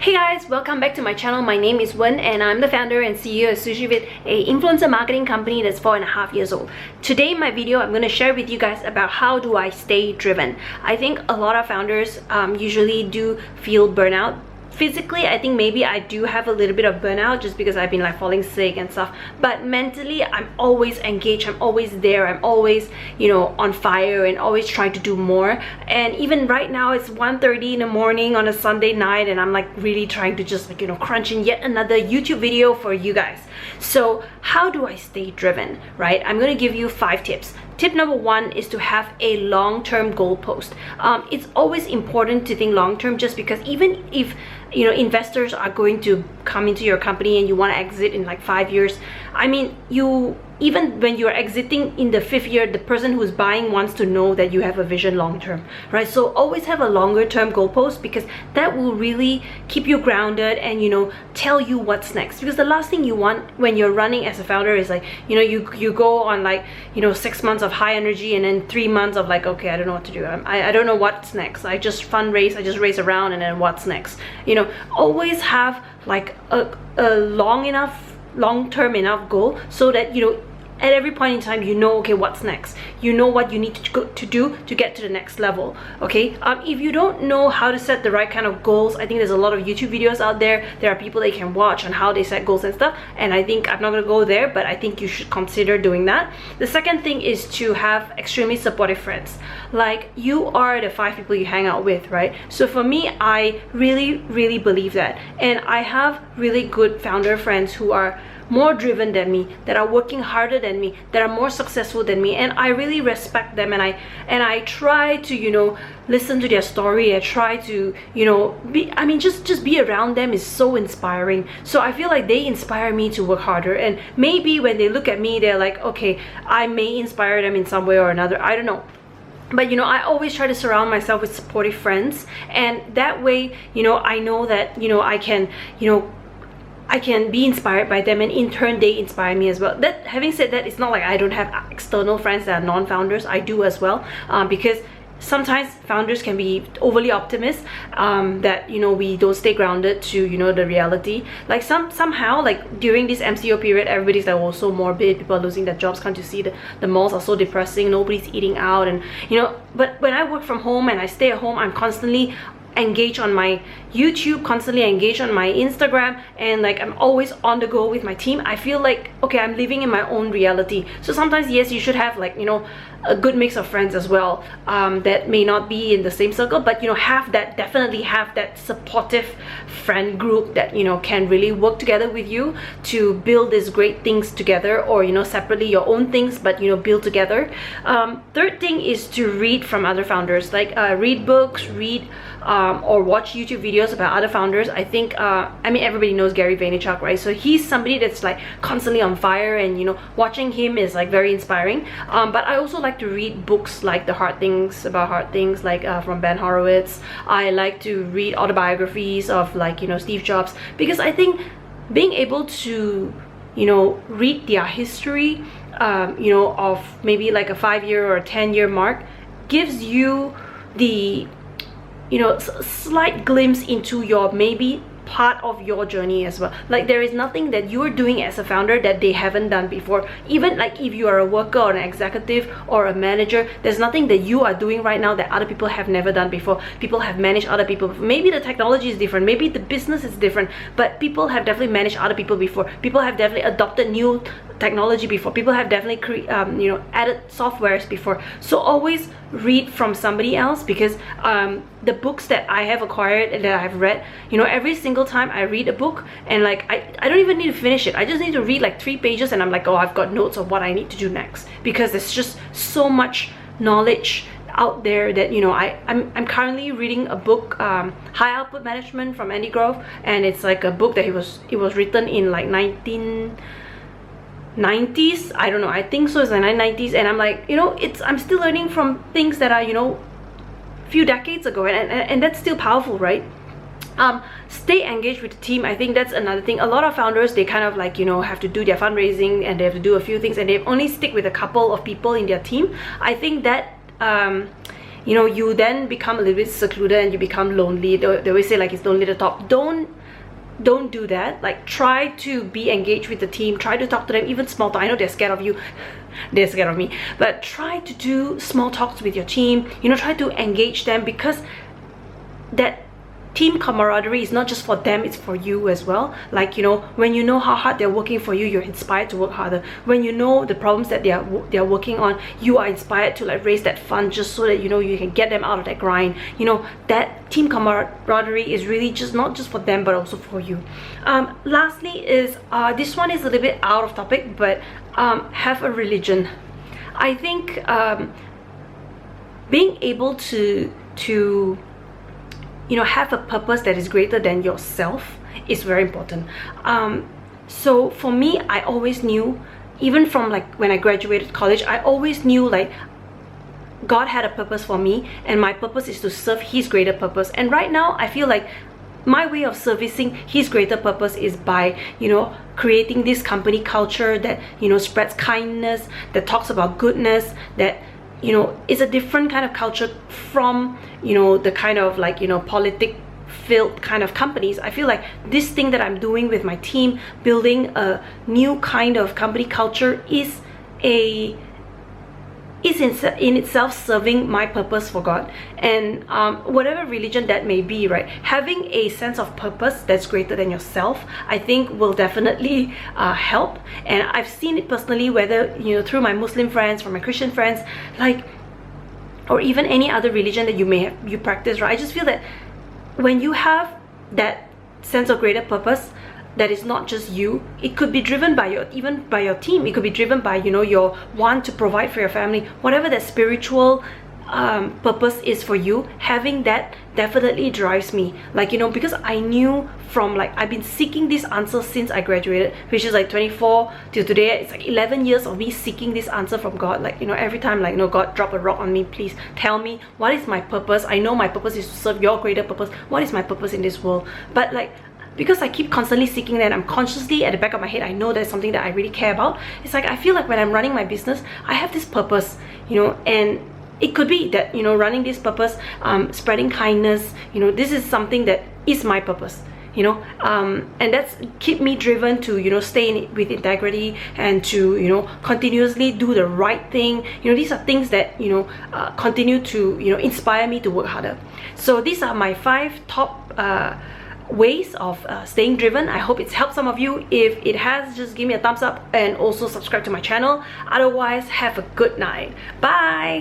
Hey guys, welcome back to my channel. My name is Wen and I'm the founder and CEO of SushiVid, a influencer marketing company that's 4.5 years old. Today in my video, I'm going to share with you guys about how do I stay driven. I think a lot of founders usually do feel burnout. Physically, I think maybe I do have a little bit of burnout just because I've been like falling sick and stuff, but mentally I'm always engaged, I'm always there, I'm always, on fire and always trying to do more. And even right now it's 1:30 in the morning on a Sunday night and I'm like really trying to just crunch in yet another YouTube video for you guys. So how do I stay driven, right? I'm going to give you 5 tips. Tip number 1 is to have a long-term goal post. It's always important to think long-term, just because even if investors are going to come into your company and you want to exit in like 5 years, I mean, even when you're exiting in the 5th year, the person who's buying wants to know that you have a vision long-term, right? So always have a longer-term goal post, because that will really keep you grounded and tell you what's next. Because the last thing you want when you're running as a founder is like you go on like 6 months of high energy and then 3 months of like, okay, I don't know what to do, I don't know what's next, I just fundraise, I just race around, and then what's next. Always have like a long-term enough goal, so that at every point in time okay, what's next, what you need to do to get to the next level. Okay, if you don't know how to set the right kind of goals, I think there's a lot of YouTube videos out there. There are people that you can watch on how they set goals and stuff, and I think I'm not going to go there, but I think you should consider doing that. The second thing is to have extremely supportive friends. Like, you are the 5 people you hang out with, right? So for me, I really believe that, and I have really good founder friends who are more driven than me, that are working harder than me, that are more successful than me, and I really respect them, and I try to listen to their story. I try to just be around them is so inspiring. So I feel like they inspire me to work harder, and maybe when they look at me, they're like, okay, I may inspire them in some way or another, I don't know. But I always try to surround myself with supportive friends, and that way I know that I can be inspired by them, and in turn they inspire me as well. That, having said that, it's not like I don't have external friends that are non-founders. I do as well, because sometimes founders can be overly optimistic, that we don't stay grounded to the reality. Like somehow like during this MCO period, everybody's like also morbid, people are losing their jobs. Can't you see the malls are so depressing, nobody's eating out, and but when I work from home and I stay at home, I'm constantly engage on my YouTube, constantly engage on my Instagram, and like I'm always on the go with my team. I feel like, okay, I'm living in my own reality. So sometimes, yes, you should have like a good mix of friends as well, that may not be in the same circle, but definitely have that supportive friend group that can really work together with you to build these great things together, or separately your own things, but build together. Third thing is to read from other founders, like read books, or watch YouTube videos about other founders. I think everybody knows Gary Vaynerchuk, right? So he's somebody that's like constantly on fire, and watching him is like very inspiring. But I also like to read books like The Hard Things About Hard Things, like from Ben Horowitz. I like to read autobiographies of like Steve Jobs, because I think being able to read their history of maybe like a 5-year or a 10-year mark gives you the slight glimpse into your maybe part of your journey as well. Like, there is nothing that you're doing as a founder that they haven't done before. Even like if you are a worker or an executive or a manager, there's nothing that you are doing right now that other people have never done before. People have managed other people. Maybe the technology is different, maybe the business is different, but people have definitely managed other people before. People have definitely adopted new technology before. People have definitely added softwares before. So always read from somebody else, because the books that I have acquired and that I've read, every single time I read a book, and like I don't even need to finish it, I just need to read like 3 pages and I'm like, oh, I've got notes of what I need to do next, because there's just so much knowledge out there that I'm currently reading a book, High Output Management from Andy Grove, and it's like a book that it was written in like 1990s, I don't know, I think so, it's the 1990s, and I'm like, I'm still learning from things that are few decades ago, and that's still powerful, right? Stay engaged with the team. I think that's another thing. A lot of founders, they kind of like have to do their fundraising and they have to do a few things, and they only stick with a couple of people in their team. I think that you know, you then become a little bit secluded and you become lonely. They always say like it's lonely at the top. Don't do that. Like, try to be engaged with the team, try to talk to them, even small talk. I know they're scared of you, they're scared of me, but try to do small talks with your team, you know, try to engage them, because that team camaraderie is not just for them, it's for you as well. Like, you know, when you know how hard they're working for you, you're inspired to work harder. When you know the problems that they're working on, you are inspired to like raise that fund, just so that, you know, you can get them out of that grind. You know, that team camaraderie is really just not just for them, but also for you. Lastly is this one is a little bit out of topic, but have a religion. I think being able to you know, have a purpose that is greater than yourself is very important. So for me, I always knew, even from like when I graduated college, I always knew like God had a purpose for me, and my purpose is to serve His greater purpose. And right now I feel like my way of servicing His greater purpose is by, you know, creating this company culture that, you know, spreads kindness, that talks about goodness, that, you know, it's a different kind of culture from, you know, the kind of like, you know, politic filled kind of companies. I feel like this thing that I'm doing with my team, building a new kind of company culture, is in itself serving my purpose for God. And whatever religion that may be, right, having a sense of purpose that's greater than yourself, I think will definitely help. And I've seen it personally, whether, you know, through my Muslim friends, from my Christian friends, like, or even any other religion that you practice, right? I just feel that when you have that sense of greater purpose, that is not just you, it could be driven by even by your team, it could be driven by, you know, your want to provide for your family, whatever that spiritual purpose is for you. Having that definitely drives me, like, you know, because I knew from like, I've been seeking this answer since I graduated, which is like 24 till today. It's like 11 years of me seeking this answer from God. Like, you know, every time, like, you know, God, drop a rock on me, please tell me what is my purpose. I know my purpose is to serve your greater purpose. What is my purpose in this world? But like, because I keep constantly seeking that, I'm consciously at the back of my head, I know there's something that I really care about. It's like, I feel like when I'm running my business, I have this purpose, you know, and it could be that, you know, running this purpose, spreading kindness, you know, this is something that is my purpose, you know, and that's keep me driven to, you know, stay with integrity, and to, you know, continuously do the right thing. You know, these are things that, you know, continue to, you know, inspire me to work harder. So these are my 5 top ways of staying driven. I hope it's helped some of you. If it has, just give me a thumbs up and also subscribe to my channel. Otherwise, have a good night. Bye.